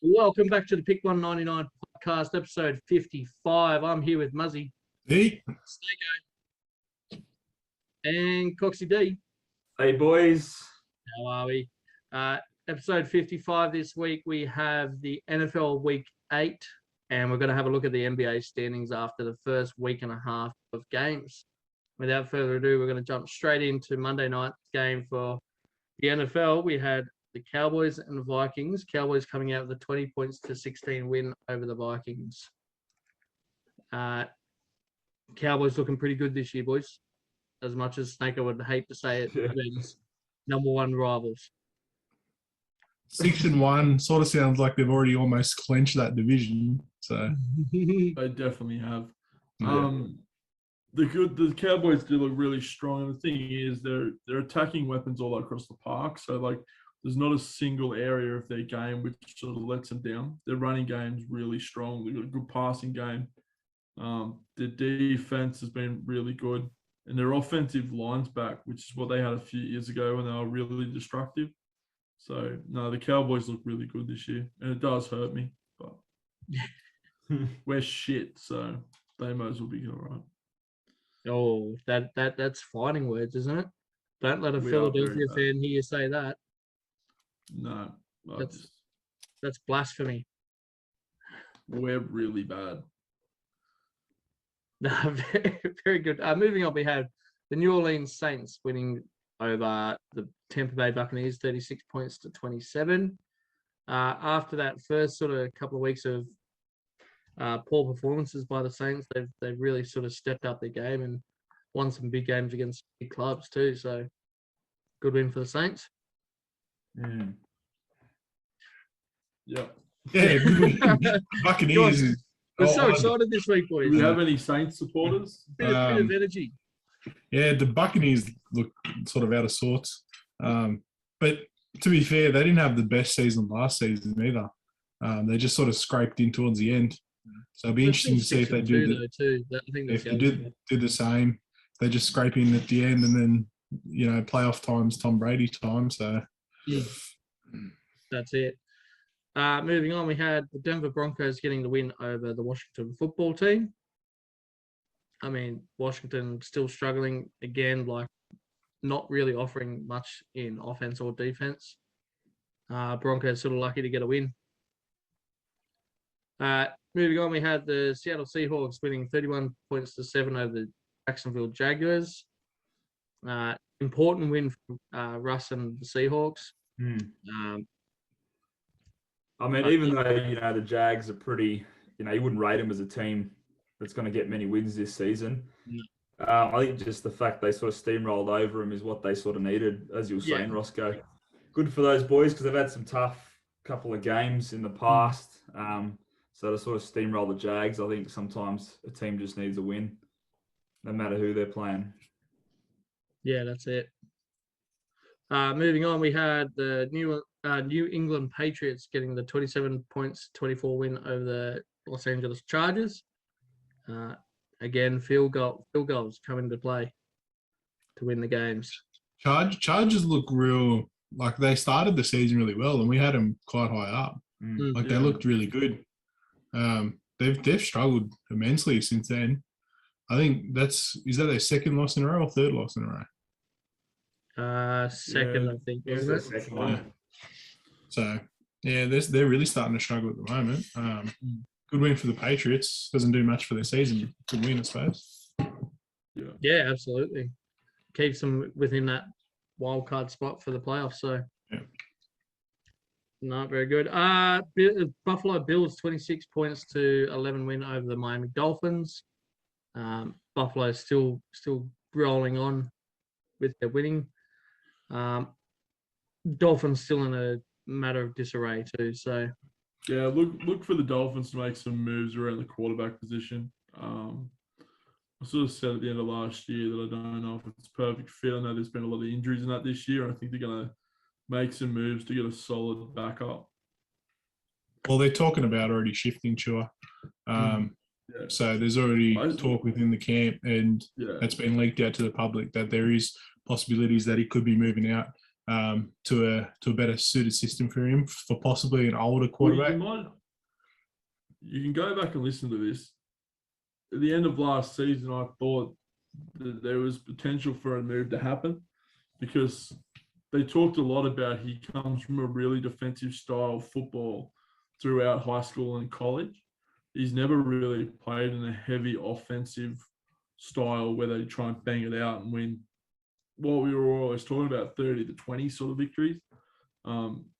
Welcome back to the Pick 199 podcast, episode 55. I'm here with Muzzy, Hey, Snako, and Coxie D. Hey boys. How are we? Episode 55 this week, we have the NFL Week 8, and we're going to have a look at the NBA standings after the first week and a half of games. Without further ado, we're going to jump straight into Monday night's game for the NFL. We had the Cowboys and the Vikings. Cowboys coming out with a 20 points to 16 win over the Vikings. Cowboys looking pretty good this year, boys. As much as Snake would hate to say it, these number one rivals. 6-1 sort of sounds like they've already almost clenched that division. So They definitely have. Yeah. The Cowboys do look really strong. And the thing is, they're attacking weapons all across the park. So there's not a single area of their game which sort of lets them down. Their running game's really strong. They've got a good passing game. Their defense has been really good, and their offensive line's back, which is what they had a few years ago when they were really destructive. So no, the Cowboys look really good this year, and it does hurt me, but we're shit, so they might as well be all right. Oh, that's fighting words, isn't it? Don't let a We are Philadelphia very fan hear you say that. No, That's blasphemy. we're really bad. No, very, very good. Moving on, we have the New Orleans Saints winning over the Tampa Bay Buccaneers, 36 points to 27. After that first sort of couple of weeks of poor performances by the Saints, they've really sort of stepped up their game and won some big games against big clubs too. So good win for the Saints. Yeah. yeah, Buccaneers. We're so excited this week, boys. Do we have any Saints supporters? Bit of energy. Yeah, the Buccaneers look sort of out of sorts. But to be fair, they didn't have the best season last season either. They just sort of scraped in towards the end. So it'll be interesting to see if they do the same. They just scrape in at the end, and then playoff times, Tom Brady time. So yeah, that's it. Moving on, we had the Denver Broncos getting the win over the Washington football team. I mean, Washington still struggling again, not really offering much in offense or defense. Broncos sort of lucky to get a win. Moving on, we had the Seattle Seahawks winning 31 points to 7 over the Jacksonville Jaguars. Important win for Russ and the Seahawks. I mean, even though, the Jags are pretty, you wouldn't rate them as a team that's going to get many wins this season. I think just the fact they sort of steamrolled over them is what they sort of needed, as you were saying, Roscoe. Good for those boys because they've had some tough couple of games in the past. So to sort of steamroll the Jags, I think sometimes a team just needs a win, no matter who they're playing. Yeah, that's it. Moving on, we had the New England Patriots getting the 27 points, 24 win over the Los Angeles Chargers. Again, field goals come into play to win the games. Chargers look real like they started the season really well, and we had them quite high up. They looked really good. They've struggled immensely since then. I think is that their second loss in a row or third loss in a row? Second, I think. It's the second one. So, yeah, they're really starting to struggle at the moment. Good win for the Patriots. Doesn't do much for their season. Good win, I suppose. Yeah, absolutely. Keeps them within that wild card spot for the playoffs. So, not very good. Buffalo Bills 26 points to 11 win over the Miami Dolphins. Buffalo still rolling on with their winning. Dolphins still in a matter of disarray too. So Yeah, look for the Dolphins to make some moves around the quarterback position. I sort of said at the end of last year that I don't know if it's a perfect fit. I know there's been a lot of injuries in that this year. I think they're going to make some moves to get a solid backup. Well, they're talking about already shifting Chua. So there's already talk within the camp, and it's been leaked out to the public that there is possibilities that he could be moving out. to a better suited system for him for possibly an older Well, quarterback. you can go back and listen to this. At the end of last season, I thought that there was potential for a move to happen because they talked a lot about he comes from a really defensive style of football throughout high school and college. He's never really played in a heavy offensive style where they try and bang it out and win what we were always talking about, 30 to 20 sort of victories.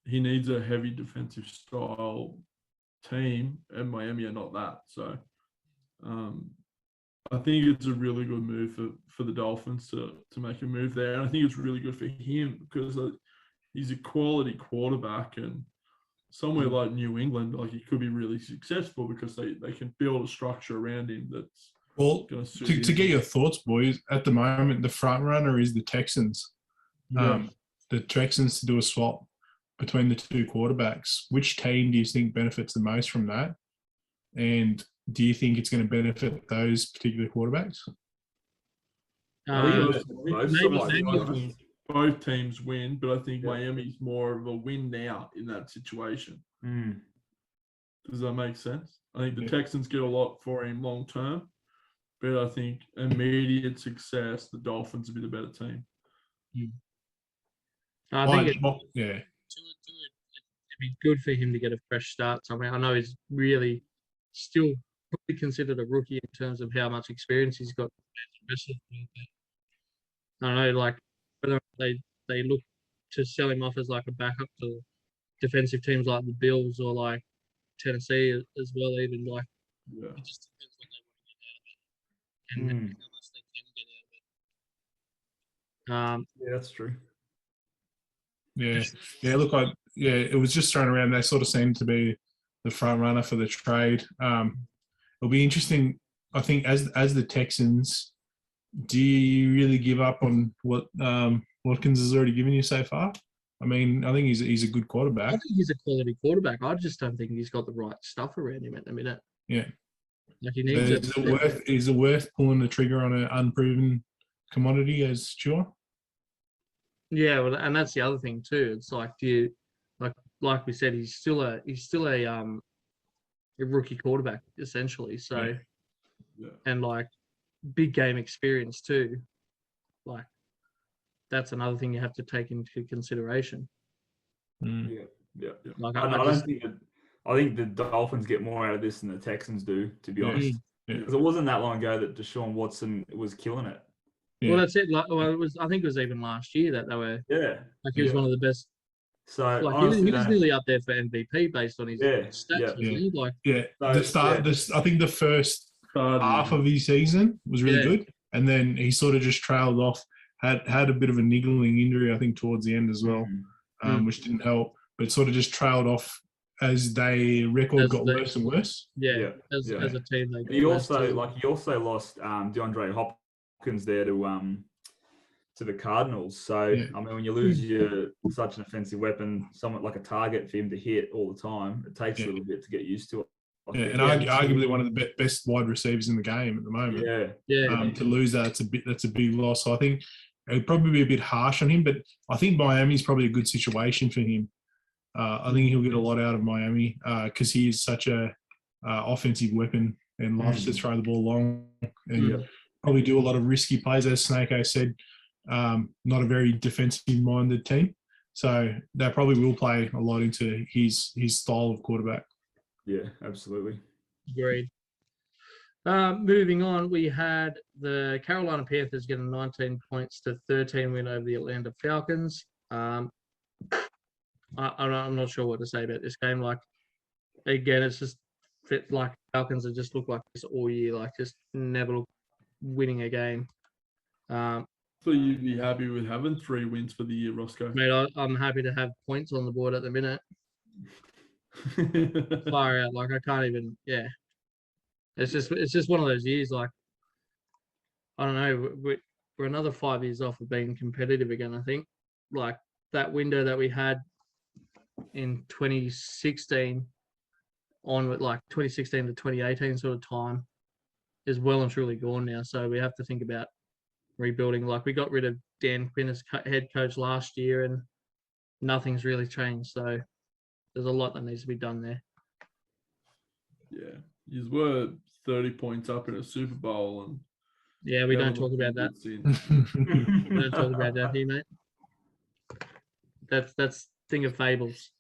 He needs a heavy defensive style team, and Miami are not that. So I think it's a really good move for the Dolphins to make a move there. And I think it's really good for him because he's a quality quarterback, and somewhere like New England, like he could be really successful because they can build a structure around him that's Well, going to suit to him. get your thoughts, boys, at the moment, the front runner is the Texans. The Texans to do a swap between the two quarterbacks. Which team do you think benefits the most from that? And do you think it's going to benefit those particular quarterbacks? Uh, Both teams win, but I think Miami's more of a win now in that situation. Does that make sense? I think the Texans get a lot for him long term, but I think immediate success, the Dolphins will be the better team. I think it'd yeah. be good for him to get a fresh start somewhere. I know he's really still probably considered a rookie in terms of how much experience he's got. I don't know, like whether they look to sell him off as like a backup to defensive teams like the Bills or like Tennessee as well. Even like it just depends what they want to get out of it and how much they can get out of it. Yeah, that's true. Yeah. Look, it was just thrown around. They sort of seem to be the front runner for the trade. It'll be interesting. I think as the Texans, do you really give up on what Watkins has already given you so far? I mean, I think he's a good quarterback. I think he's a quality quarterback. I just don't think he's got the right stuff around him at the minute. Yeah. Like he needs is it worth pulling the trigger on an unproven commodity as Tua? Yeah, well, and that's the other thing too. It's like, do you like we said, he's still a rookie quarterback essentially. So, and like big game experience too. Like that's another thing you have to take into consideration. Yeah. Like I think the Dolphins get more out of this than the Texans do, to be honest. Because it wasn't that long ago that Deshaun Watson was killing it. Yeah. Well, that's it. Like, well, I think it was even last year that they were. Yeah. Like he was one of the best. So like he was nearly up there for MVP based on his stats. I think the first half of his season was really good, and then he sort of just trailed off. Had a bit of a niggling injury, I think, towards the end as well, which didn't help. But sort of just trailed off as their record got worse and worse. As a team, they. He also lost DeAndre Hopkins there to the Cardinals. So I mean, when you lose such an offensive weapon, somewhat like a target for him to hit all the time, it takes a little bit to get used to it. Arguably one of the best wide receivers in the game at the moment. To lose that, that's a big loss. So I think it'd probably be a bit harsh on him, but I think Miami's probably a good situation for him. I think he'll get a lot out of Miami because he is such a offensive weapon and loves to throw the ball long and probably do a lot of risky plays, as Snakeo said. Not a very defensive-minded team, so that probably will play a lot into his style of quarterback. Yeah, absolutely. Agreed. Moving on, we had the Carolina Panthers get a 19 points to 13 win over the Atlanta Falcons. I'm not sure what to say about this game. Like, again, it's just like Falcons have just looked like this all year, like just never look winning a game. So you'd be happy with having 3 wins for the year, Roscoe? Mate, I'm happy to have points on the board at the minute. Far out, like I can't even. Yeah, it's just one of those years. Like I don't know, we're another 5 years off of being competitive again. I think like that window that we had in 2016 on with like 2016 to 2018 sort of time is well and truly gone now. So we have to think about rebuilding. Like we got rid of Dan Quinn as head coach last year, and nothing's really changed. So there's a lot that needs to be done there. Yeah, you were 30 points up in a Super Bowl, and Yeah, we don't haven't talk looked about that. good since. We don't talk about that here, mate. That's thing of fables.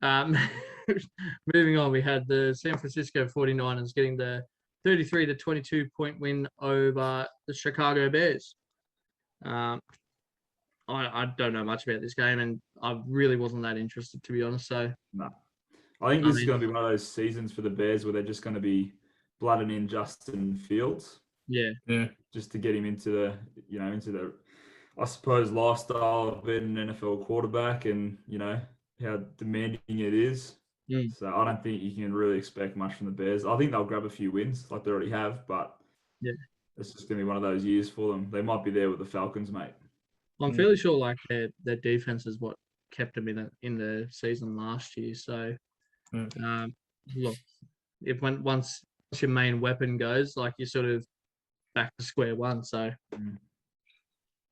Moving on, we had the San Francisco 49ers getting the 33-22 point win over the Chicago Bears. I don't know much about this game, and I really wasn't that interested, to be honest. So No. I think this is going to be one of those seasons for the Bears where they're just going to be blooding in Justin Fields yeah, just to get him into the, I suppose, lifestyle of being an NFL quarterback and, how demanding it is. Mm. So I don't think you can really expect much from the Bears. I think they'll grab a few wins like they already have, but yeah, it's just going to be one of those years for them. They might be there with the Falcons, mate. I'm fairly sure like their defense is what kept them in the season last year. So look, if once your main weapon goes, like you're sort of back to square one. So,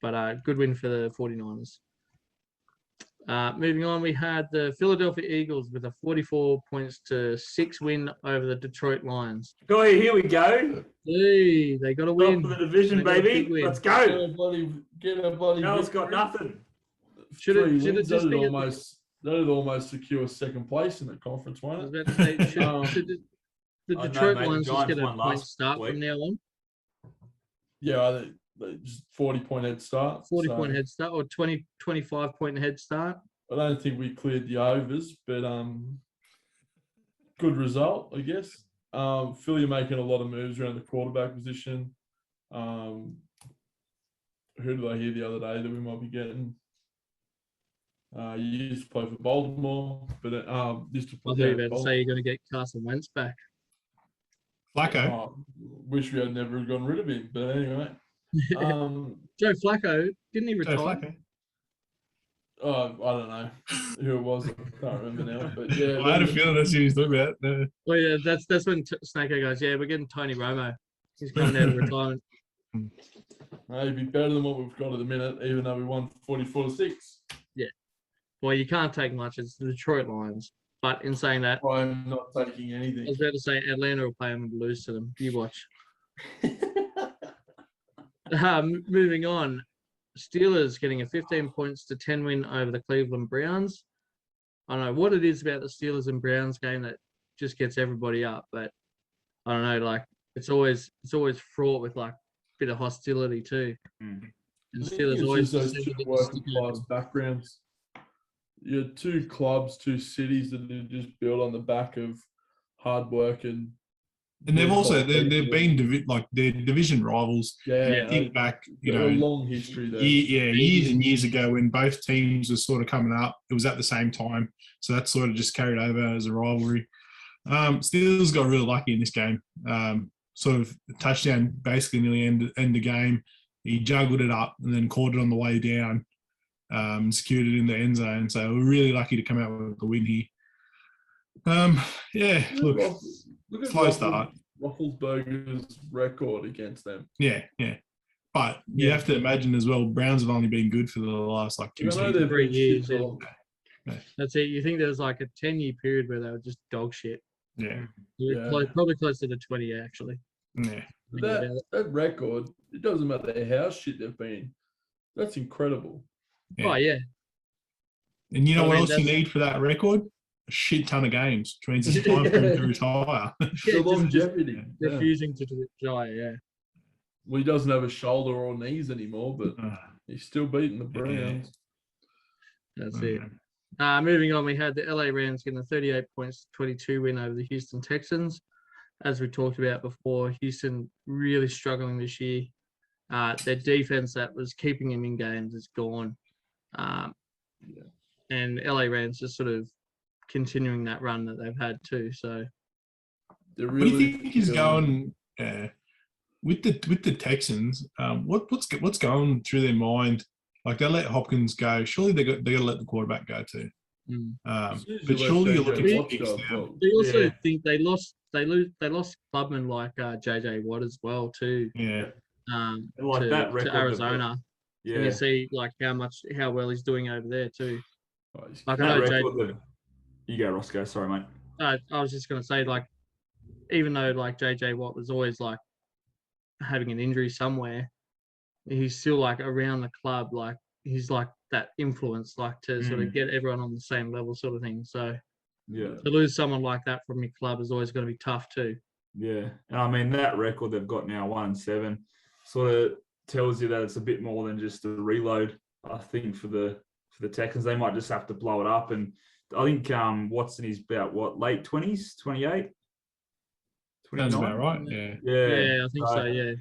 but good win for the 49ers. Moving on, we had the Philadelphia Eagles with a 44-6 win over the Detroit Lions. Oh, here we go. Hey, they got a Top win. of the division, They got a baby. big win. Let's Get go. a bloody Al's got victory. nothing. Should it 3 wins, just that'd be at almost secure second place in the conference, I was won't it? about to say, should the I know, Detroit mate, the Lions just Giants get a won point last start week. from now on? Yeah, I think just 40-point head start. 40-point so head start or 25-point head start? I don't think we cleared the overs, but good result, I guess. Philly are making a lot of moves around the quarterback position. Who did I hear the other day that we might be getting? You used to play for Baltimore, but used to I play. thought you were about to say you're going to get Carson Wentz back. Flacco. Wish we had never gotten rid of him, but anyway. Joe Flacco, didn't he Joe retire? Flacco. I don't know who it was. I can't remember now, but yeah. I had a feeling that's who he's talking about. Well, yeah, that's when Snako goes, yeah, we're getting Tony Romo. He's coming out of retirement. Maybe better than what we've got at the minute, even though we won 44-6. Well, you can't take much. It's the Detroit Lions. But in saying that, I'm not taking I anything. was about to say Atlanta will play them and lose to them. You watch. Moving on, Steelers getting a 15-10 win over the Cleveland Browns. I don't know what it is about the Steelers and Browns game that just gets everybody up, but I don't know. Like it's always fraught with like a bit of hostility too. And I think Steelers it's always just those seem two to get the working stick class over. backgrounds. You're two clubs, two cities that are just built on the back of hard work and And blue-collar they've people. been their division rivals. Yeah, Think back, a long history there. years and years ago when both teams were sort of coming up. It was at the same time, so that sort of just carried over as a rivalry. Steelers got really lucky in this game. Sort of a touchdown, basically nearly end the game. He juggled it up and then caught it on the way down. Secured it in the end zone. So we're really lucky to come out with the win here. Look, at slow start. Roethlisberger's record against them. Yeah. But you have to imagine as well, Browns have only been good for the last like 2 I know seasons. they've 3 been years, shit yeah. for- That's it. You think there's like a 10-year period where they were just dog shit. Yeah. Yeah. Probably closer to 20 actually. Yeah. But Think about it. that record, it doesn't matter how shit they've been. That's incredible. Yeah. Oh yeah. And you know I what mean, else you that's- need for that record? A shit ton of games, which means it's time for him to retire. The just longevity. Yeah. refusing to retire. Yeah. Well, he doesn't have a shoulder or knees anymore, but he's still beating the Browns. That's it. Moving on, we had the LA Rams getting a 38-22 win over the Houston Texans. As we talked about before, Houston really struggling this year. Their defense that was keeping them in games is gone. And LA Rams just sort of continuing that run that they've had too. So They're What do really you think is going with the Texans? What's going through their mind? Like they let Hopkins go. Surely they got to let the quarterback go too. As soon as But you let surely you're JJ looking Watt to fix go, them. well, they also Yeah. think they lost clubmen like JJ Watt as well too. Yeah. Like to that record. Arizona. And you see like how well he's doing over there too. Oh, he's Like I That know Jay, record that you go, Roscoe. Sorry, mate. I was just gonna say like even though like JJ Watt was always like having an injury somewhere, he's still like around the club, like he's like that influence, like to sort of get everyone on the same level, sort of thing. So Yeah. to lose someone like that from your club is always going to be tough too. Yeah. And I mean, that record they've got now, 1-7, sort of tells you that it's a bit more than just a reload. I think for the Texans, they might just have to blow it up. And I think Watson is about what, late 20s, 28? Sounds 29? about right. Yeah. Yeah, I think so. Yeah.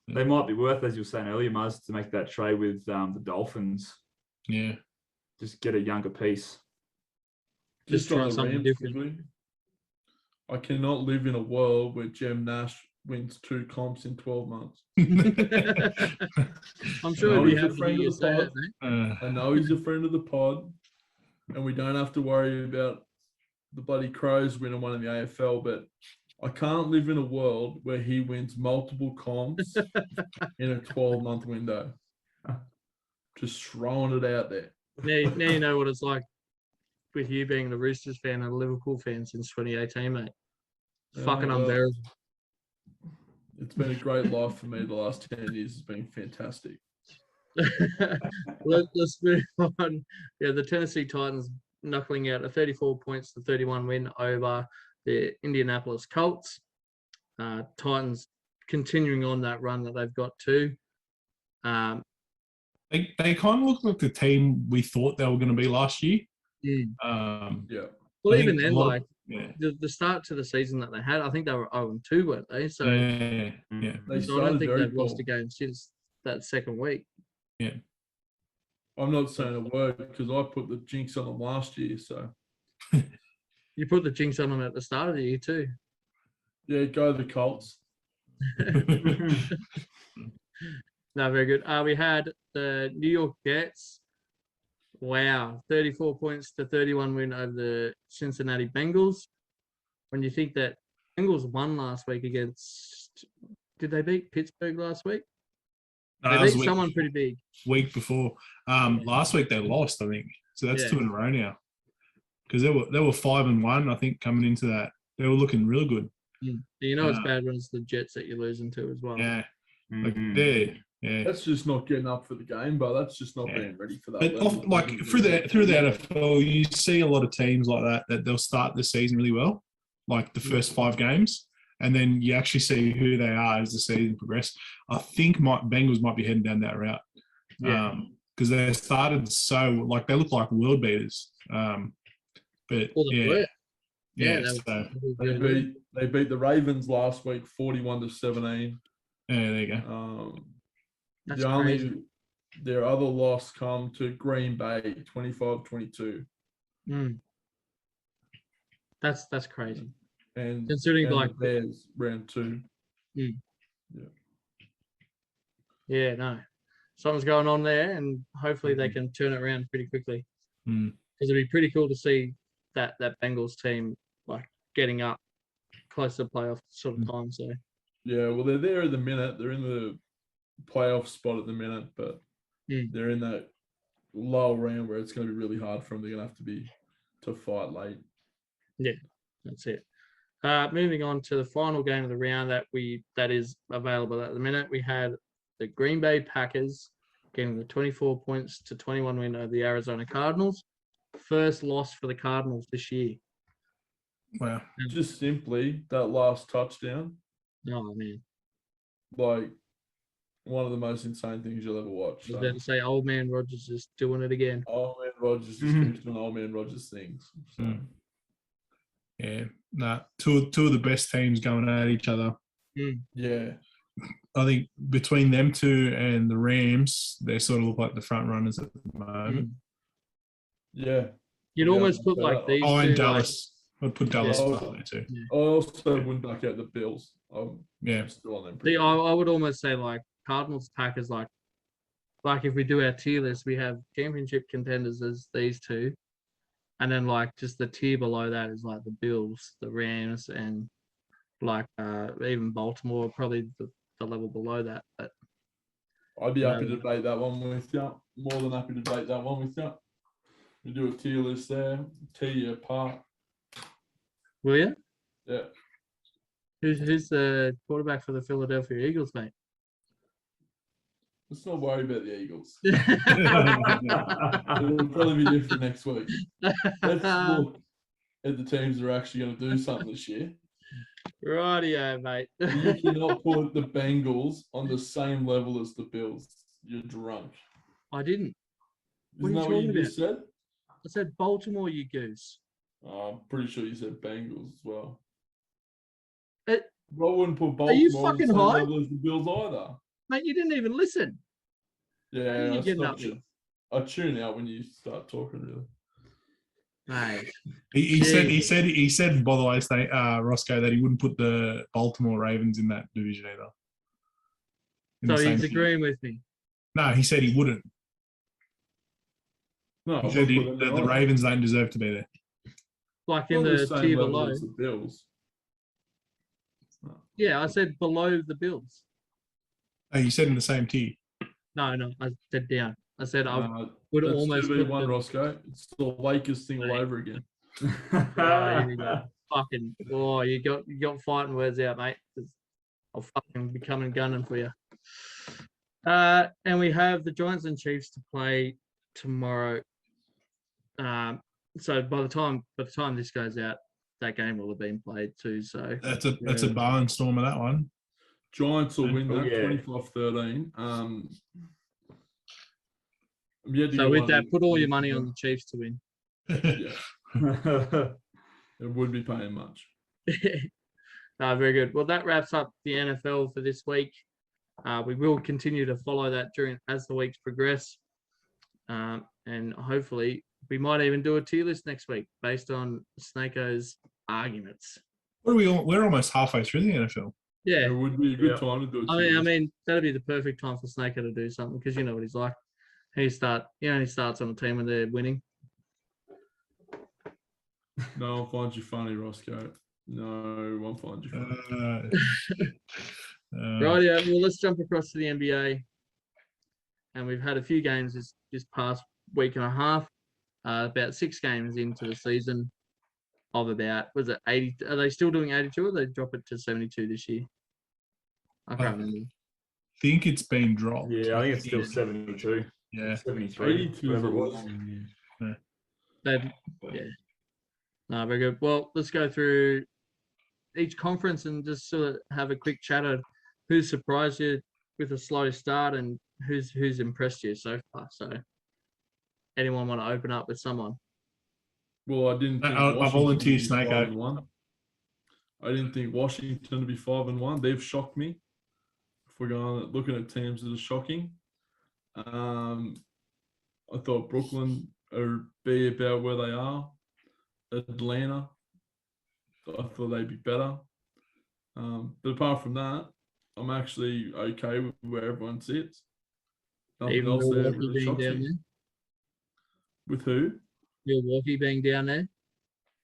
They might be worth, as you were saying earlier, Muzz, to make that trade with the Dolphins. Yeah. Just get a younger piece. Just try on the something Rams different. quickly. I cannot live in a world where Jem Nash wins 2 comps in 12 months. I'm sure No, he'd be he's a happy to friend hear you of the say that, pod. mate. I know he's a friend of the pod, and we don't have to worry about the bloody Crows winning one in the AFL, but I can't live in a world where he wins multiple comps in a 12-month window. Just throwing it out there. Now you know what it's like with you being the Roosters fan and a Liverpool fan since 2018, mate. It's fucking well, unbearable. It's been a great life for me the last 10 years. It's been fantastic. Let's move on. Yeah, the Tennessee Titans knuckling out a 34 points to 31 win over the Indianapolis Colts. Titans continuing on that run that they've got too. They kind of look like the team we thought they were going to be last year. Yeah. Well, I even think then, a lot like of- the start to the season that they had, I think they were 0-2, weren't they? So, yeah. They so I don't started think very they've lost poor. a game since that second week. I'm not saying a word because I put the jinx on them last year. So, You put the jinx on them at the start of the year too. yeah, go the Colts. No, very good. We had the New York Jets. Wow, 34 points to 31 win over the Cincinnati Bengals. When you think that Bengals won last week against, did they beat Pittsburgh last week? No, They that was beat week someone before- pretty big. Week before. Last week they lost, I think. So that's Yeah. 2 in a row now. Because they were 5-1, I think, coming into that. They were looking real good. You know it's bad when it's the Jets that you're losing to as well. Yeah. Like Mhm. yeah. That's just not getting up for the game, but that's just not Yeah. being ready for that. But level. like through the NFL, you see a lot of teams like that they'll start the season really well, like the first 5 games, and then you actually see who they are as the season progresses. I think Bengals might be heading down that route, because they started so like they look like world beaters, but Well, they were. yeah, that so was They really good. beat the Ravens last week, 41-17. yeah, there you go. That's Their other loss come to Green Bay, 25-22. That's crazy. And Considering like the Bears round 2. yeah, no, something's going on there, and hopefully they can turn it around pretty quickly. Mm. Because it'd be pretty cool to see that Bengals team like getting up close to the playoff sort of time. So Yeah, well, they're there at the minute. They're in the playoff spot at the minute, but they're in that lower round where it's going to be really hard for them. They're going to have to fight late. yeah, that's it. Moving on to the final game of the round that is available at the minute, we had the Green Bay Packers getting the 24 points to 21 win over the Arizona Cardinals. First loss for the Cardinals this year. Wow. Just simply that last touchdown, Oh man, like one of the most insane things you'll ever watch. I was about to say, old man Rogers just doing it again. Old man Rogers just keeps doing old man Rogers things. So. Yeah, two of the best teams going at each other. Yeah. I think between them two and the Rams, they sort of look like the front runners at the moment. Yeah. You'd almost put like these Oh, two. and Dallas. I'd put Dallas up there too. I also wouldn't back out the Bills. Yeah. I'm still on them. See, I would almost say like Cardinals, Packers, like if we do our tier list, we have championship contenders as these two, and then like just the tier below that is like the Bills, the Rams, and like even Baltimore, probably the level below that. But I'd be happy to No. debate that one with you. More than happy to debate that one with you. We do a tier list there, tear you apart. Will you? Yeah. Who's the quarterback for the Philadelphia Eagles, mate? Let's not worry about the Eagles. Rightio, It'll probably be different next week. Let's look at the teams that are actually going to do something this year. mate. You cannot put the Bengals on the same level as the Bills. You're drunk. I didn't. What Isn't are you that what you talking just said? I said Baltimore, you goose. Oh, I'm pretty sure you said Bengals as well. Uh, I wouldn't put are you Baltimore on the fucking same high? level as the Bills either. Mate, you didn't even listen. What are Yeah, you I getting stopped up with? you. I tune out when you start talking. Really. Mate. He said Jeez. by the way, Roscoe, that he wouldn't put the Baltimore Ravens in that division either. In So the he's same tier. agreeing with me. No, he said he wouldn't. No, He I said wouldn't put them there the either. Ravens don't deserve to be there. Like in Not the the same tier level below. as the Bills. Yeah, I said below the Bills. Oh, you said in the same tier. No, I said down. I said I Uh, would that's almost put 2v1, them. Roscoe. It's the Lakers thing all Mate. over again. Oh, here we go. Fucking, you got fighting words out, mate. 'Cause I'll fucking be coming gunning for you. And we have the Giants and Chiefs to play tomorrow. So by the time this goes out, that game will have been played too. So That's a barnstormer, that one. Giants will win Oh, that yeah. 25-13. I'm yet to so get with one that, of put all your the- money on the Chiefs to win. Yeah, it would be paying much. No, very good. Well, that wraps up the NFL for this week. We will continue to follow that as the weeks progress, and hopefully we might even do a tier list next week based on Snakeo's arguments. We're almost halfway through the NFL. Yeah, It would be a good Yeah. time to do it. I mean that'd be the perfect time for Snako to do something because you know what he's like. He only starts on a team when they're winning. No one finds you funny, Roscoe. No one finds you funny. Rightio. Well, let's jump across to the NBA, and we've had a few games this past week and a half. About 6 games into the season of about, was it 80? Are they still doing 82 or they drop it to 72 this year? I can't remember. think it's been dropped. Yeah, I think it's still 72. Yeah. 73, 82 whatever is it a was. long year. Yeah. No, very good. Well, let's go through each conference and just sort of have a quick chat of who surprised you with a slow start and who's impressed you so far. So, anyone want to open up with someone? Well, I didn't think I Washington volunteer, would be Snako. 5-1. I didn't think Washington to be 5-1. They've shocked me. If we're going looking at teams that are shocking, I thought Brooklyn would be about where they are. Atlanta, I thought they'd be better. But apart from that, I'm actually okay with where everyone sits. Nothing Even else there Milwaukee really being shocks down me. there. With who? Milwaukee being down there.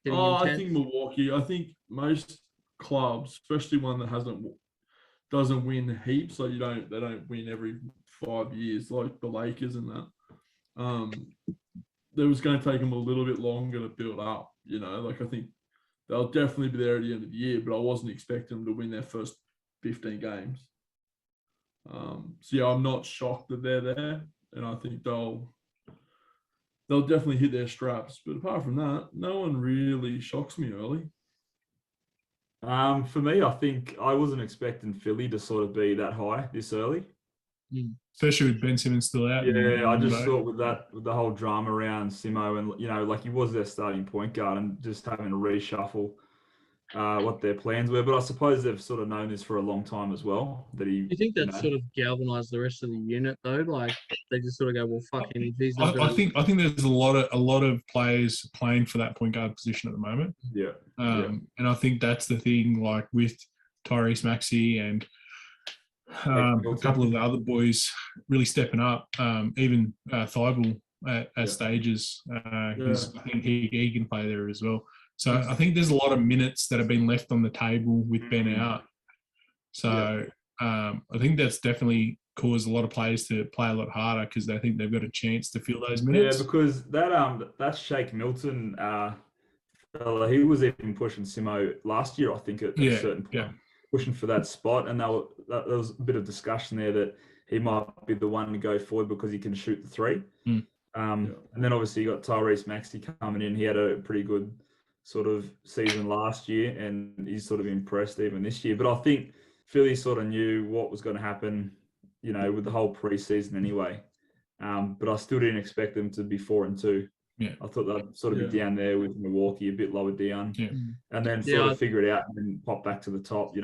Getting I intense. think Milwaukee. I think most clubs, especially one that doesn't win heaps, like they don't win every 5 years like the Lakers and that. It was going to take them a little bit longer to build up. You know, like I think they'll definitely be there at the end of the year, but I wasn't expecting them to win their first 15 games. So yeah, I'm not shocked that they're there, and I think they'll definitely hit their straps. But apart from that, no one really shocks me early. For me, I think I wasn't expecting Philly to sort of be that high this early. Especially with Ben Simmons still out. Yeah, I just Rondo. thought with the whole drama around Simo and like he was their starting point guard and just having to reshuffle what their plans were. But I suppose they've sort of known this for a long time as well. That he. Do you think that sort of galvanized the rest of the unit though? Like they just sort of go, well, fuck him. If he's not I think there's a lot of players playing for that point guard position at the moment. Yeah. And I think that's the thing, like with Tyrese Maxey and a couple of the other boys really stepping up. Even Thibault at stages, because I think he can play there as well. So I think there's a lot of minutes that have been left on the table with Ben out. So I think that's definitely cause a lot of players to play a lot harder because they think they've got a chance to fill those Yeah, minutes. because that Shake Milton fella, he was even pushing Simo last year, I think, at a certain point, pushing for that spot, and there was a bit of discussion there that he might be the one to go forward because he can shoot the three. And then obviously you got Tyrese Maxey coming in. He had a pretty good sort of season last year, and he's sort of impressed even this year. But I think Philly sort of knew what was going to happen, with the whole preseason anyway. But I still didn't expect them to be 4-2. Yeah. I thought they'd sort of be down there with Milwaukee, a bit lower down, and then sort of figure it out and then pop back to the top.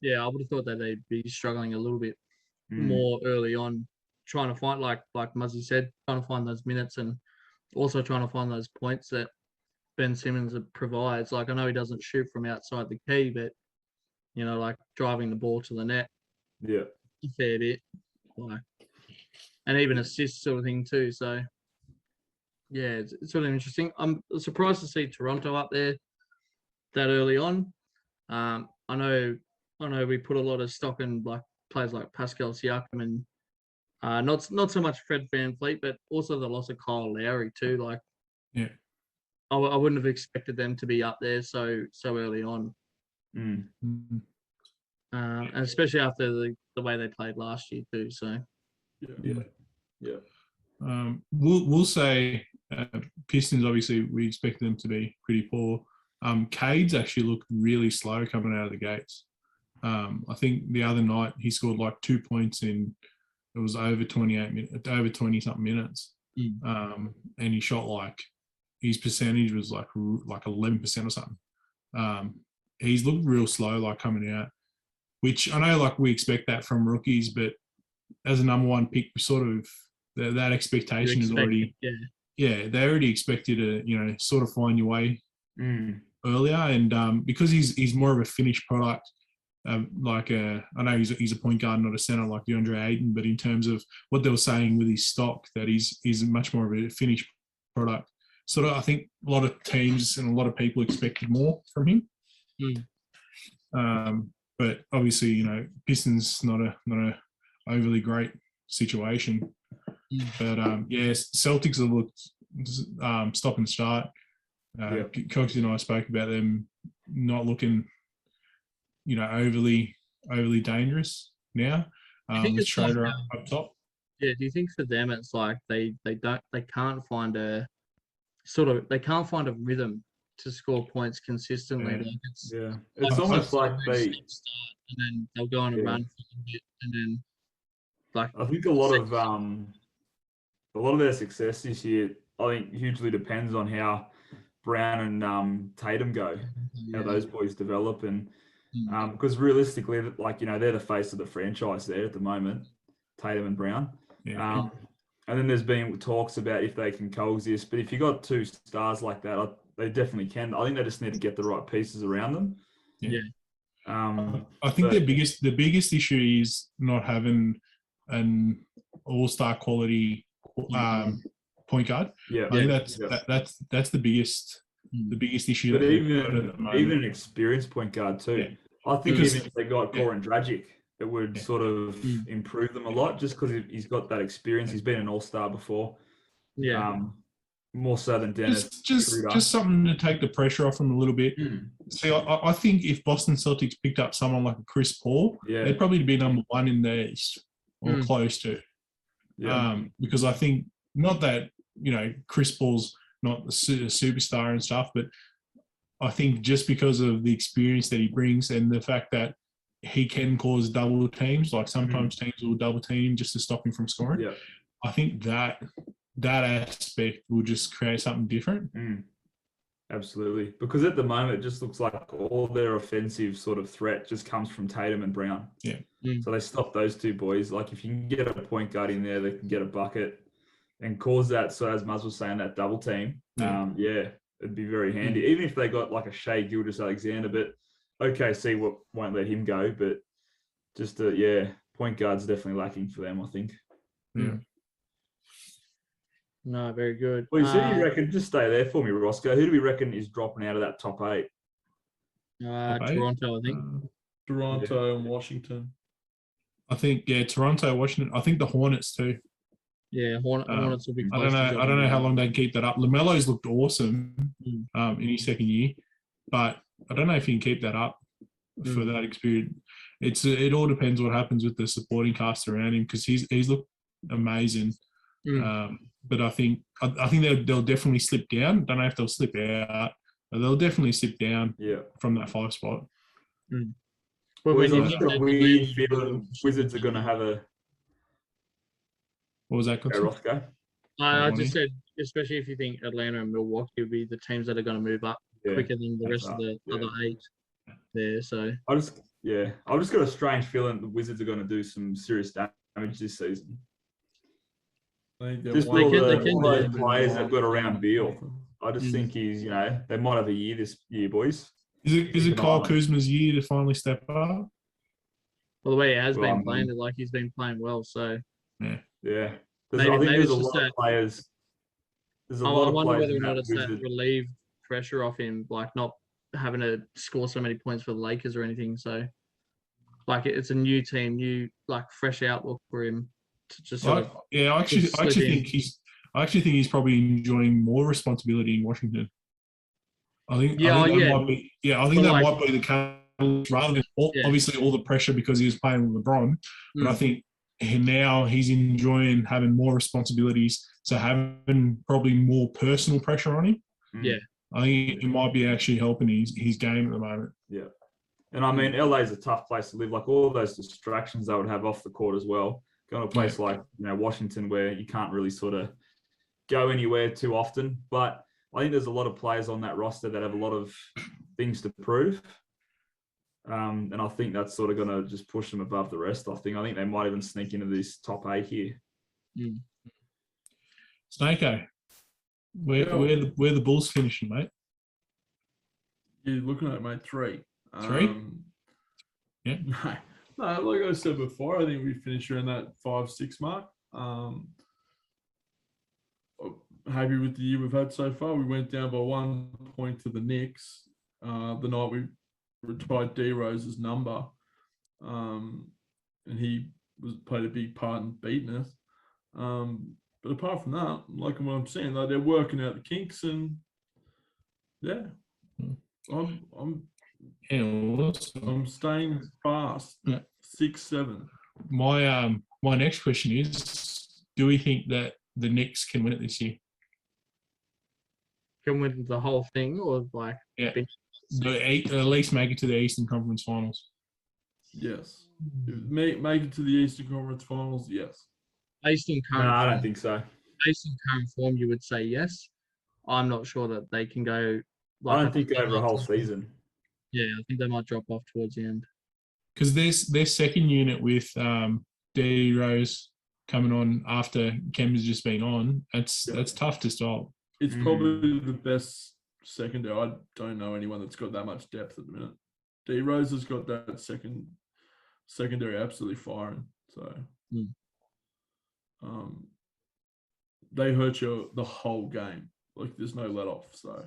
Yeah, I would have thought that they'd be struggling a little bit more early on, trying to find, like Muzzy said, trying to find those minutes and also trying to find those points that Ben Simmons provides. Like, I know he doesn't shoot from outside the key, but like driving the ball to the net, a fair bit, and even assists sort of thing too. So yeah, it's really interesting. I'm surprised to see Toronto up there that early on. I know we put a lot of stock in like players like Pascal Siakam and not so much Fred VanVleet, but also the loss of Kyle Lowry too. Like, I wouldn't have expected them to be up there so early on, and especially after the way they played last year too. So we'll say Pistons. Obviously, we expect them to be pretty poor. Cade's actually looked really slow coming out of the gates. I think the other night he scored like 2 points in, it was over 28 minutes, over 20 something minutes. And he shot like, his percentage was like 11% or something. He's looked real slow, like coming out, which I know like we expect that from rookies, but as a number one pick, we sort of, that expectation is already, they already expect you to, sort of find your way earlier. And because he's more of a finished product, I know he's a point guard, not a center like DeAndre Ayton, but in terms of what they were saying with his stock, that he's much more of a finished product. Sort of, I think a lot of teams and a lot of people expected more from him. But obviously, Pistons not a overly great situation. But Celtics have looked stop and start. Cox and I spoke about them not looking, overly dangerous now. With Schroeder up top. Yeah, do you think for them it's like they can't find a rhythm to score points consistently? Yeah. Like It's almost like they start and then they'll go on a run for a bit, and then I think a lot of their success this year, I think, hugely depends on how Brown and Tatum go, how those boys develop, and because realistically, they're the face of the franchise there at the moment, Tatum and Brown. And then there's been talks about if they can coexist, but if you got two stars like that, they definitely can. I think they just need to get the right pieces around them. I think the biggest issue is not having an all-star quality point guard. I think that's the biggest issue. But even an experienced point guard too. I think even if they got Goran Dragic, it would sort of improve them a lot, just because he's got that experience. He's been an all-star before. More so than Dennis. Just something to take the pressure off him a little bit. See, I think if Boston Celtics picked up someone like a Chris Paul, they'd probably be number one in the East or close to. Because I think, not that, Chris Paul's not a superstar and stuff, but I think just because of the experience that he brings and the fact that he can cause double teams, like sometimes teams will double team just to stop him from scoring. I think that aspect will just create something different. Absolutely. Because at the moment, it just looks like all their offensive sort of threat just comes from Tatum and Brown. So they stop those two boys. Like, if you can get a point guard in there that can get a bucket and cause that, so as Muzz was saying, that double team, it'd be very handy. Even if they got like a Shea Gilgeous-Alexander, but OKC won't let him go. But just, point guard's definitely lacking for them, I think. No, very good. Well, who do you reckon? Just stay there for me, Roscoe. Who do we reckon is dropping out of that top 8? Toronto, I think. Toronto and Washington. I think Toronto, Washington. I think the Hornets too. Yeah, Hornets will be I close. don't know how long they keep that up. Lamelo's looked awesome in his second year, but I don't know if he can keep that up for that experience. It all depends what happens with the supporting cast around him because he's looked amazing. But I think they'll definitely slip down. Don't know if they'll slip out, but they'll definitely slip down from that 5 spot. Well, Boys, when I've you got a think weird that feeling Wizards are going to have a What was that? go, Constance? Roscoe. I Ronnie? just said, especially if you think Atlanta and Milwaukee will be the teams that are going to move up quicker than the rest of the other 8 there. So I've just got a strange feeling the Wizards are going to do some serious damage this season. I think they're Just one- all can those do. players they've got around Beal. I just Mm. think he's, they might have a year this year, boys. Is it Kyle Keep an eye on him. Kuzma's year to finally step up? well, the way he has Well, been playing, it like he's been playing well. So Yeah. Maybe- I think maybe there's a it's just lot of that- players. There's a I lot of wonder players whether or in not that it's that Wizard. relieved pressure off him, like not having to score so many points for the Lakers or anything. So, like, it's a new team, new like fresh outlook for him to just sort of. I actually slip in. think he's probably enjoying more responsibility in Washington. I think Yeah, I think that yeah. might be that But, like- might be the catalyst rather than obviously all the pressure because he was playing with LeBron. But I think now he's enjoying having more responsibilities, so having probably more personal pressure on him. Yeah. I think it might be actually helping his game at the moment. Yeah. And I mean, LA is a tough place to live. Like all those distractions they would have off the court as well. Going to a place like Washington where you can't really sort of go anywhere too often. But I think there's a lot of players on that roster that have a lot of things to prove. And I think that's sort of going to just push them above the rest. I think they might even sneak into this top 8 here. Snakeo, where the Bulls finishing, mate? You're looking at it, mate, 3. 3? Yeah. No, like I said before, I think we finished around that 5-6 mark. Happy with the year we've had so far. We went down by 1 point to the Knicks the night we retired D Rose's number, and he played a big part in beating us. But apart from that, like what I'm saying, like they're working out the kinks, and I'm staying fast. Yeah. 6-7. My next question is: do we think that the Knicks can win it this year? Can win the whole thing, or like At least make it to the Eastern Conference Finals. Yes. Make it to the Eastern Conference Finals. Yes. based on No, current I don't form, think so. based on current form, you would say yes. I'm not sure that they can go. I don't think they over a might whole drop- season. Yeah, I think they might drop off towards the end. Because their second unit with D Rose coming on after Kemba's just been on, that's tough to stop. It's probably the best secondary. I don't know anyone that's got that much depth at the minute. D Rose has got that secondary absolutely firing. So they hurt you the whole game. Like there's no let off. So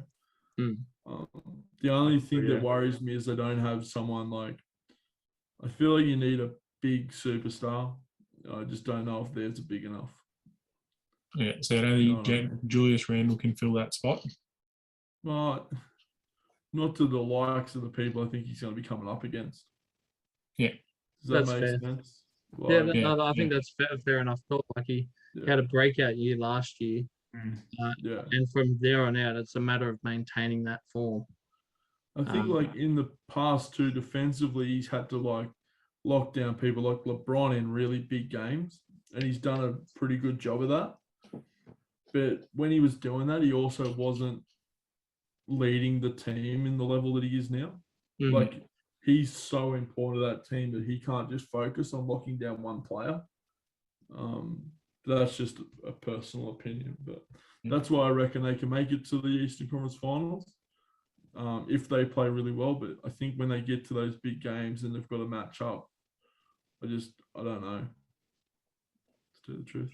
the only thing that worries me is they don't have someone like. I feel like you need a big superstar. I just don't know if theirs are big enough. Yeah, so I don't think Julius Randle can fill that spot. Well, not to the likes of the people I think he's going to be coming up against. Yeah. Does that That's make fair. sense? Yeah, Like, no, I think that's fair enough. Thought like he had a breakout year last year, yeah. and from there on out, it's a matter of maintaining that form. I think like in the past too, defensively, he's had to like lock down people like LeBron in really big games, and he's done a pretty good job of that. But when he was doing that, he also wasn't leading the team in the level that he is now. Like he's so important to that team that he can't just focus on locking down one player. That's just a personal opinion, but that's why I reckon they can make it to the Eastern Conference Finals if they play really well. But I think when they get to those big games and they've got to match up, I don't know. To tell the truth.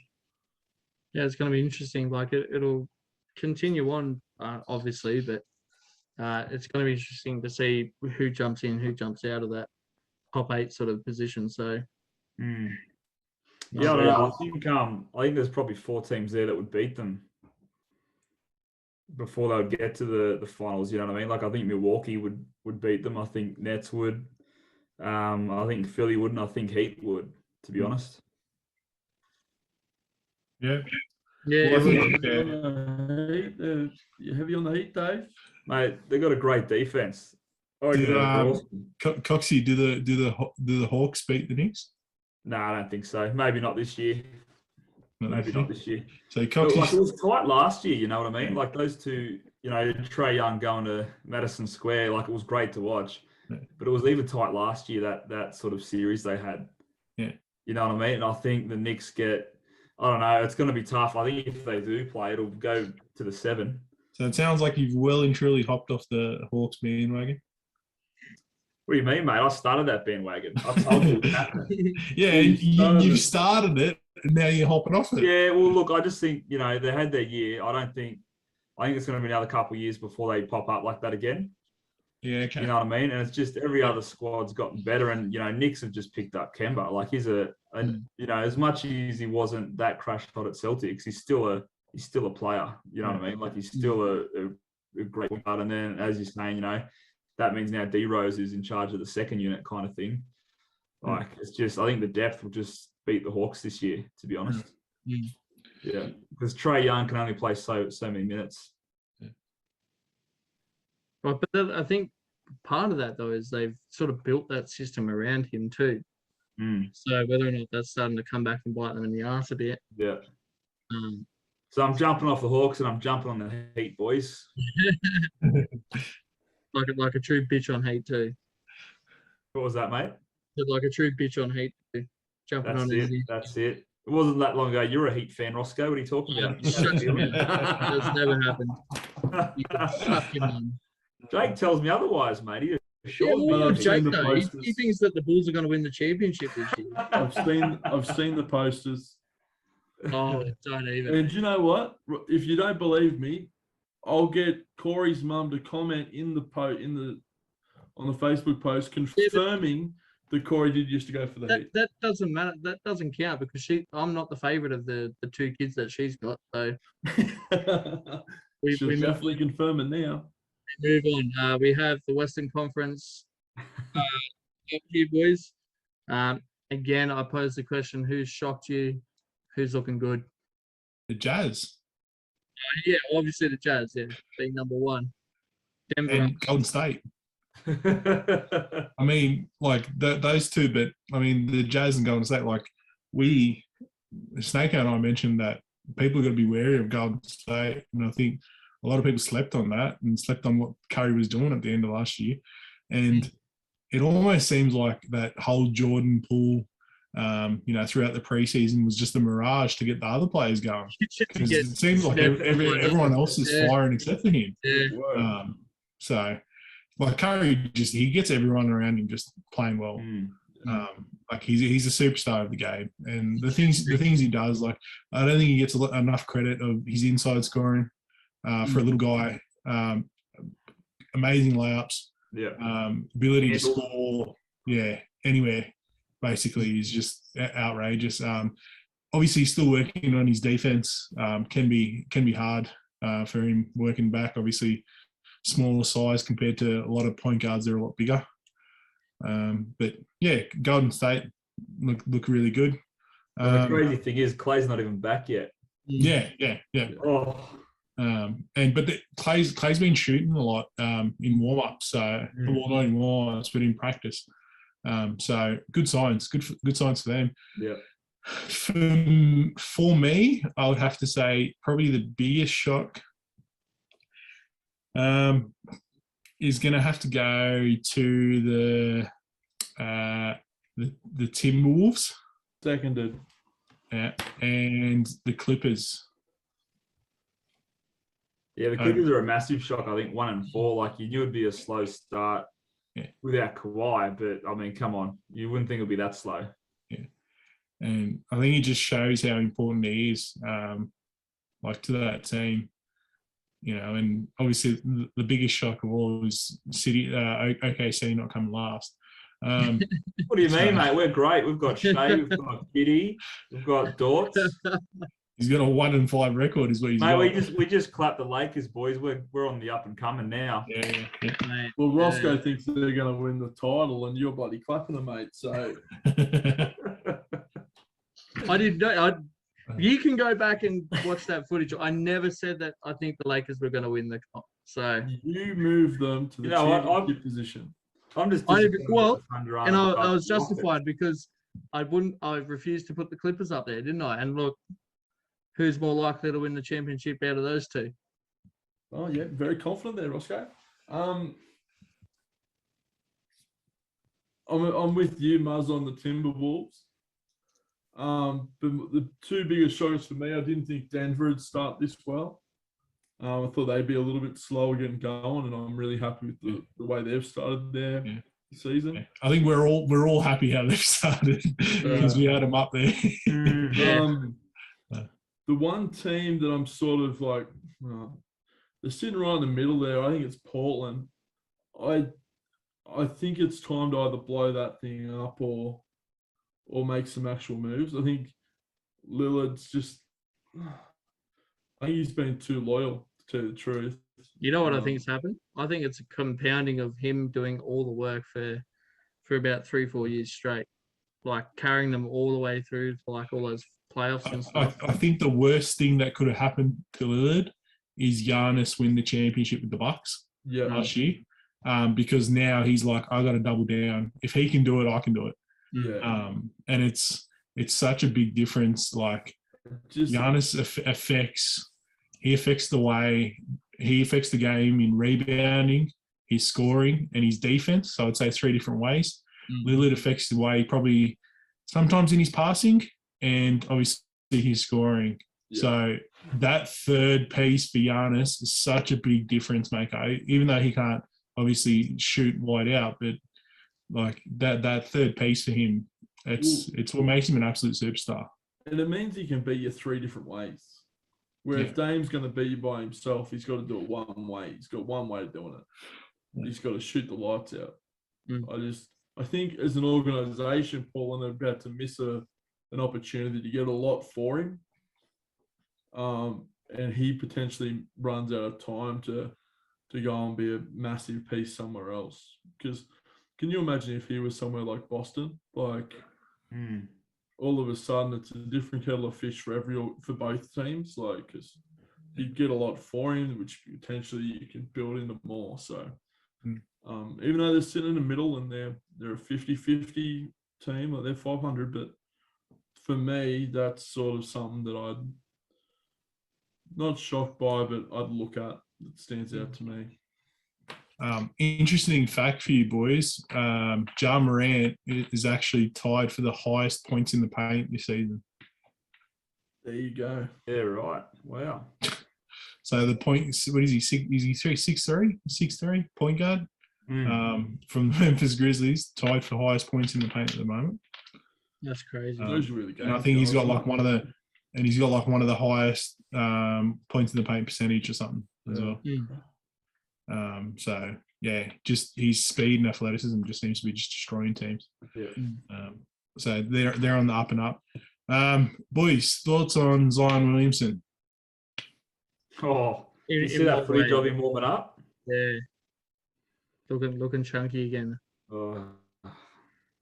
Yeah, it's going to be interesting. Like it'll continue on, obviously, but it's going to be interesting to see who jumps in, who jumps out of that top 8 sort of position. So Mm. Not Yeah, I don't really. know. I think there's probably 4 teams there that would beat them before they would get to the finals. You know what I mean? Like I think Milwaukee would beat them. I think Nets would. I think Philly would, and I think Heat would. To be honest. Yeah. Yeah, Well, I it think, was- You heavy on the Heat, Dave? Mate, they got a great defense. I reckon Did, they're um, awesome. Coxie, do the Hawks beat the Knicks? No, I don't think so. Maybe not this year. No, Maybe not this year. So But, like, it Coxie, was tight last year, you know what I mean? Like those two, Trey Young going to Madison Square, like it was great to watch. Yeah. But it was even tight last year, that sort of series they had. Yeah. You know what I mean? And I think the Knicks I don't know, it's going to be tough. I think if they do play, it'll go to the 7. so it sounds like you've well and truly hopped off the Hawks bandwagon. What do you mean, mate? I started that bandwagon. I told you it was happening. Yeah, you started it, and now you're hopping off it. Yeah, well, look, I just think, they had their year. I think it's going to be another couple of years before they pop up like that again. Yeah, okay. You know what I mean? And it's just every other squad's gotten better. And, Knicks have just picked up Kemba. Like he's as much as he wasn't that crash hot at Celtics, he's still a player. You know what I mean? Like he's still a great player. And then, as you're saying, that means now D Rose is in charge of the second unit kind of thing. Like it's just, I think the depth will just beat the Hawks this year, to be honest. Mm. Yeah, because Trey Young can only play so many minutes. Right, but I think part of that though is they've sort of built that system around him too. Mm, So whether or not that's starting to come back and bite them in the arse a bit. yeah. Um, So I'm jumping off the Hawks and I'm jumping on the Heat, boys. like a true bitch on Heat too. What was that, mate? Like a true bitch on Heat too. Jumping That's on it. That's it. It wasn't that long ago. You're a Heat fan, Roscoe. What are you talking about? That's never happened. You can suck him on. Jake tells me otherwise, mate. He Yeah, assures well, me. I've Jake seen the though, he posters. thinks that the Bulls are going to win the championship this year. I've seen the posters. Oh, don't even. And you know what? If you don't believe me, I'll get Corey's mum to comment on the Facebook post confirming that Corey did used to go for the Heat. That doesn't matter. That doesn't count because I'm not the favorite of the 2 kids that she's got. So She's we definitely confirming now. move on. We have the Western Conference up here, boys. Again, I posed the question: who's shocked you? Who's looking good? The Jazz Yeah, obviously the Jazz. Yeah, being number 1. Denver. and Golden State. I mean, like those two, but I mean the Jazz and Golden State. Like Snake and I mentioned that people are going to be wary of Golden State, and I think a lot of people slept on that and slept on what Curry was doing at the end of last year, and it almost seems like that whole Jordan Poole, throughout the preseason was just a mirage to get the other players going. Because it seems like everyone else is firing except for him. Yeah. So, like Curry, he gets everyone around him just playing well. Like he's a superstar of the game, and the things he does, like I don't think he gets enough credit of his inside scoring for a little guy. Amazing layups, ability to score, anywhere. Basically, he's just outrageous. Obviously, he's still working on his defense. Can be hard for him working back. Obviously, smaller size compared to a lot of point guards. They're a lot bigger. But yeah, Golden State look really good. The crazy thing is, Clay's not even back yet. Yeah. Oh, But Clay's been shooting a lot in warm up. So well, not in warm ups, but in practice. So good signs. Good signs for them. yeah. For me, I would have to say probably the biggest shock is going to have to go to the Timberwolves. Seconded. Yeah, and the Clippers. Yeah, the Clippers are a massive shock. I think 1-4. Like you knew it'd be a slow start without Kawhi, but I mean, come on, you wouldn't think it'd be that slow. Yeah, and I think it just shows how important he is, like to that team. And obviously the biggest shock of all was OKC not coming last. What do you So- mean, mate? We're great. We've got Shea, we've got Giddy, we've got Dortz. He's got a 1-5 record, is what he's Mate, got. we just clapped the Lakers, boys. We're on the up and coming now. Yeah. Mate, Well, Roscoe yeah. thinks they're going to win the title, and you're bloody clapping them, mate. So I didn't know. You can go back and watch that footage. I never said that I think the Lakers were going to win the comp. So, you move them to the You know what, championship position. I'm just I- disappointed well, that the Thunder and aren't I above was the Rockets. justified because I refused to put the Clippers up there, didn't I? And look, who's more likely to win the championship out of those two? Oh yeah, very confident there, Roscoe. I'm with you, Muzz, on the Timberwolves. But the two biggest shockers for me, I didn't think Denver would start this well. I thought they'd be a little bit slower getting going, and I'm really happy with the way they've started their season. I think we're all happy how they've started because we had them up there. The one team that I'm sort of like, they're sitting right in the middle there. I think it's Portland. I think it's time to either blow that thing up or make some actual moves. I think Lillard's just, I think he's been too loyal, to tell the truth. You know what I think's happened? I think it's a compounding of him doing all the work for about 3-4 years straight, like carrying them all the way through to like all those playoffs and stuff. I think the worst thing that could have happened to Lillard is Giannis win the championship with the Bucks Yeah. last year, because now he's like, I got to double down. If he can do it, I can do it. Yeah. And it's such a big difference. Like Just Giannis affects the game in rebounding, his scoring, and his defense. So I'd say 3 different ways. Lillard affects the way probably sometimes in his passing and obviously his scoring. Yeah. So that third piece for Giannis is such a big difference maker. Even though he can't obviously shoot wide out, but like that third piece for him, it's what makes him an absolute superstar. and it means he can beat you 3 different ways. Where if Dame's going to beat you by himself, he's got to do it one way. He's got one way of doing it. He's got to shoot the lights out. I think as an organisation, Paul, and they're about to miss an opportunity to get a lot for him. And he potentially runs out of time to go and be a massive piece somewhere else. Because can you imagine if he was somewhere like Boston? Like all of a sudden it's a different kettle of fish for both teams. Like, because you get a lot for him, which potentially you can build into more. So even though they're sitting in the middle and they're a 50-50 team, like they're 500, but for me, that's sort of something that I'm not shocked by, but I'd look at. That stands out to me. Interesting fact for you boys. Ja Morant is actually tied for the highest points in the paint this season. There you go. Yeah, right. Wow. So the points, what is he? Is he 6'3", point guard? From the Memphis Grizzlies, tied for highest points in the paint at the moment. That's crazy. Those are really good. And I think he's got like one of the highest points in the paint percentage or something as well. So yeah, just his speed and athleticism just seems to be just destroying teams. Yeah. So they're on the up and up. Boys, thoughts on Zion Williamson? Oh, you In see that what footage way? of him warming up? Yeah. Looking chunky again. Oh,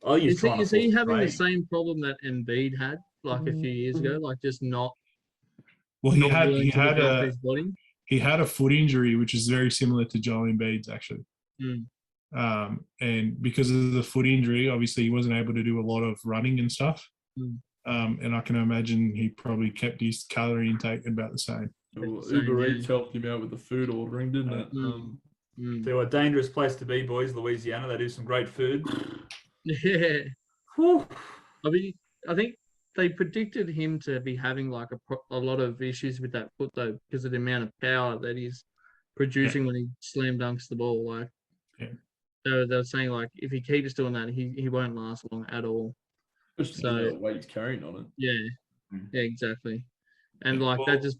I think he's trying to Is he force having the trade. same problem that Embiid had like a few years ago? Like just not. Well, not willing to look after his body? he had a foot injury, which is very similar to Joel Embiid's actually. And because of the foot injury, obviously he wasn't able to do a lot of running and stuff. And I can imagine he probably kept his calorie intake about the same. Well, Uber Eats helped him out with the food ordering, didn't it? They're a dangerous place to be, boys. Louisiana, they do some great food. Yeah. Whew. I mean, I think they predicted him to be having like a lot of issues with that foot though, because of the amount of power that he's producing when he slam dunks the ball. Like, they were saying like if he keeps doing that, he won't last long at all. Especially the weight he's carrying on it. Yeah, exactly. And like Well, that just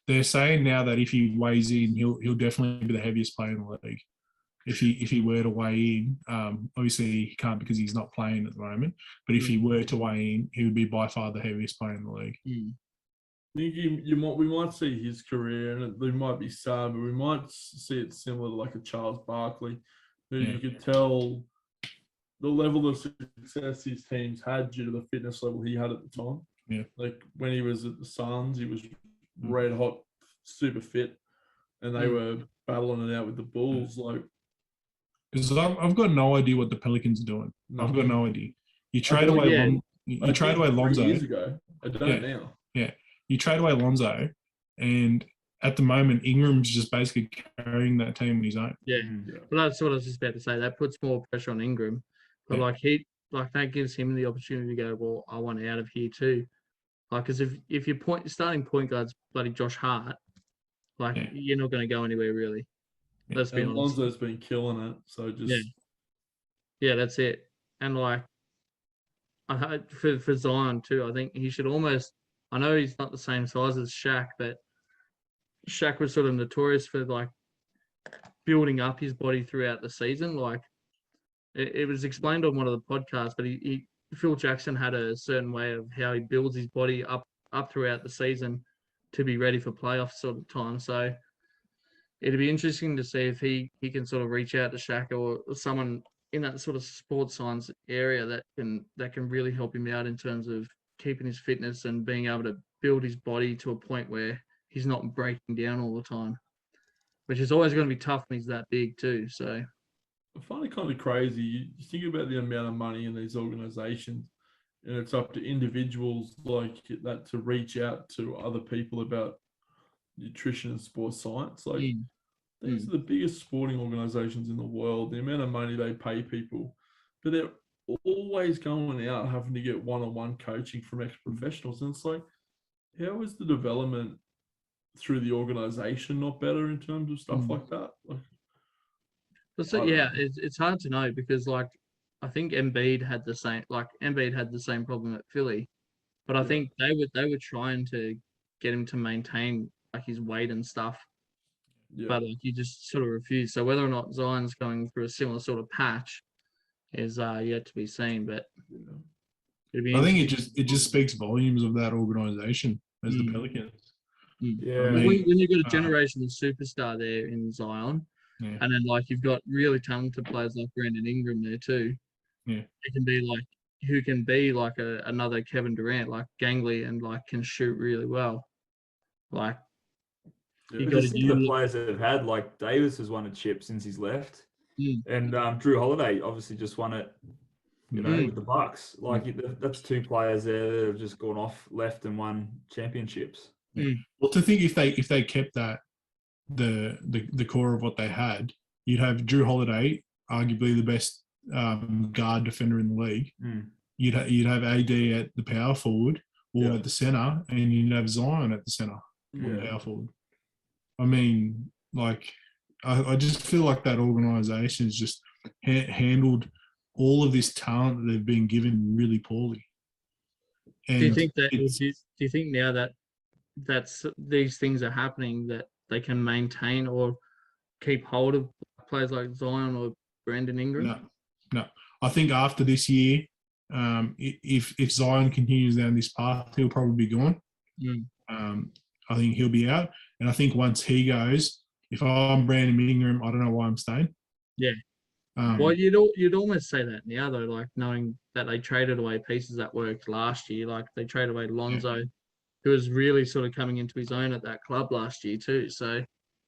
they're saying now that if he weighs in, he'll definitely be the heaviest player in the league if he were to weigh in. Obviously he can't because he's not playing at the moment. But if he were to weigh in, he would be by far the heaviest player in the league. I think we might see his career, and they might be sad, but we might see it similar to like a Charles Barkley, who you could tell the level of success his teams had due to the fitness level he had at the time. Yeah. Like when he was at the Suns, he was red hot, super fit, and they were battling it out with the Bulls. Like, because I've got no idea what the Pelicans are doing. No. I've got no idea. You trade away Lonzo. 3 years ago. I don't now. You trade away Lonzo, and at the moment, Ingram's just basically carrying that team on his own. Yeah. Well, that's what I was just about to say. That puts more pressure on Ingram, but that gives him the opportunity to go, well, I want out of here too. Like, because if your starting point guard's bloody Josh Hart, you're not going to go anywhere really. Let's be honest. Lonzo's been killing it, so just yeah, that's it. And like, I heard for Zion too, I think he should almost. I know he's not the same size as Shaq, but Shaq was sort of notorious for like building up his body throughout the season. Like it was explained on one of the podcasts, but Phil Jackson had a certain way of how he builds his body up throughout the season to be ready for playoff sort of time. So it'd be interesting to see if he can sort of reach out to Shaq or someone in that sort of sports science area that can really help him out in terms of keeping his fitness and being able to build his body to a point where he's not breaking down all the time, which is always going to be tough when he's that big too. So I find it kind of crazy. You think about the amount of money in these organizations, and it's up to individuals like that to reach out to other people about nutrition and sports science. Like these are the biggest sporting organizations in the world. The amount of money they pay people, but they're always going out having to get one-on-one coaching from ex-professionals. And it's like, how is the development through the organization not better in terms of stuff like that? Like, it's hard to know because like I think Embiid had the same problem at Philly, but I think they were trying to get him to maintain like his weight and stuff. But like he just sort of refused. So whether or not Zion's going through a similar sort of patch is yet to be seen. But I think it just speaks volumes of that organization as the Pelicans. Yeah. When you've got a generational superstar there in Zion, and then like you've got really talented players like Brandon Ingram there too. Yeah, who can be like another Kevin Durant, like gangly and like can shoot really well. Like you got the players that have had, like Davis has won a chip since he's left, and Drew Holiday obviously just won it, with the Bucks. Like that's two players there that have just gone off left and won championships. Well, to think if they kept that the core of what they had, you'd have Drew Holiday, arguably the best guard defender in the league. You'd have AD at the power forward or at the center, and you'd have Zion at the center or power forward. I mean, like, I just feel like that organization has just handled all of this talent that they've been given really poorly. And do you think now that these things are happening that they can maintain or keep hold of players like Zion or Brandon Ingram? No. I think after this year, if Zion continues down this path, he'll probably be gone. I think he'll be out. And I think once he goes, if I'm Brandon Ingram, I don't know why I'm staying. Yeah. Well, you'd almost say that now, though, like knowing that they traded away pieces that worked last year. Like they traded away Lonzo, who was really sort of coming into his own at that club last year too. So,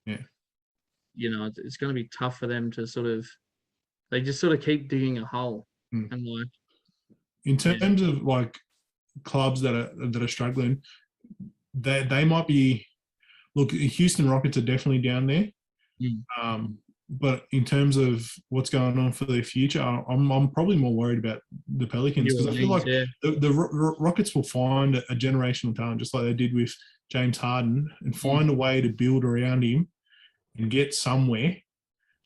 it's going to be tough for them to they just sort of keep digging a hole. And like, in terms of like clubs that are struggling, they might be. Look, Houston Rockets are definitely down there. But in terms of what's going on for their future, I'm probably more worried about the Pelicans because I feel like the Rockets will find a generational talent just like they did with James Harden and find a way to build around him and get somewhere.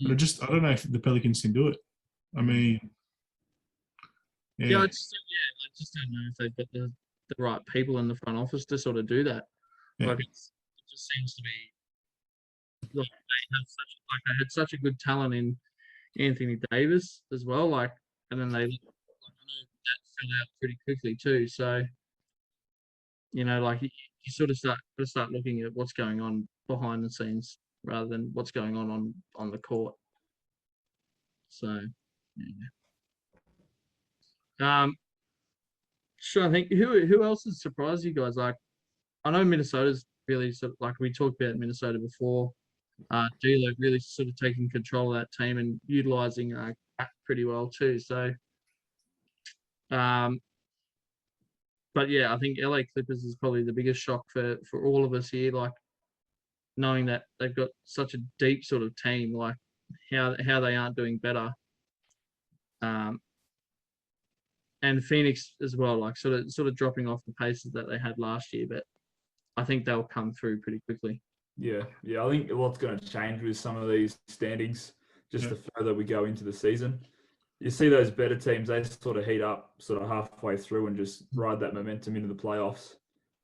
But I don't know if the Pelicans can do it. I mean, I just don't know if they've got the right people in the front office to sort of do that. Like it just seems to be like they had such a good talent in Anthony Davis as well. Like, and then I know that fell out pretty quickly too. So, like you sort of start looking at what's going on behind the scenes rather than what's going on the court. So, yeah. Sure. I think who else has surprised you guys? Like, I know Minnesota's really sort of, like we talked about Minnesota before. D'Lo really sort of taking control of that team and utilizing Cat pretty well too. So, but yeah, I think LA Clippers is probably the biggest shock for all of us here. Like, knowing that they've got such a deep sort of team, like how they aren't doing better. And Phoenix as well, like sort of dropping off the paces that they had last year, but I think they'll come through pretty quickly. Yeah. I think a lot's going to change with some of these standings just the further we go into the season. You see those better teams, they sort of heat up sort of halfway through and just ride that momentum into the playoffs.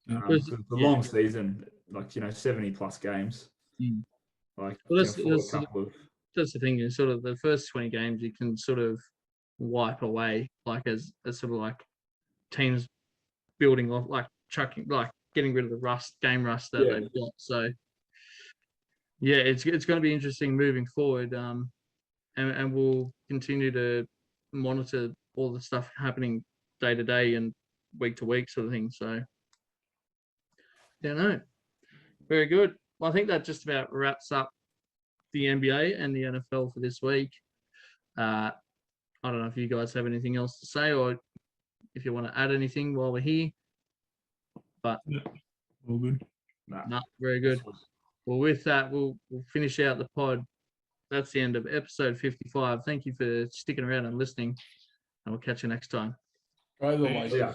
It's a long season, like 70+ games. Like, that's the thing is sort of the first 20 games you can sort of wipe away, like as sort of like teams building off, like chucking, like getting rid of the game rust that they've got. So yeah, it's going to be interesting moving forward. And we'll continue to monitor all the stuff happening day to day and week to week sort of thing. So yeah, no, very good. Well, I think that just about wraps up the NBA and the NFL for this week. I don't know if you guys have anything else to say or if you want to add anything while we're here. But all good. No, very good. Well, with that, we'll finish out the pod. That's the end of episode 55. Thank you for sticking around and listening, and we'll catch you next time. Go the Lakers. Yeah.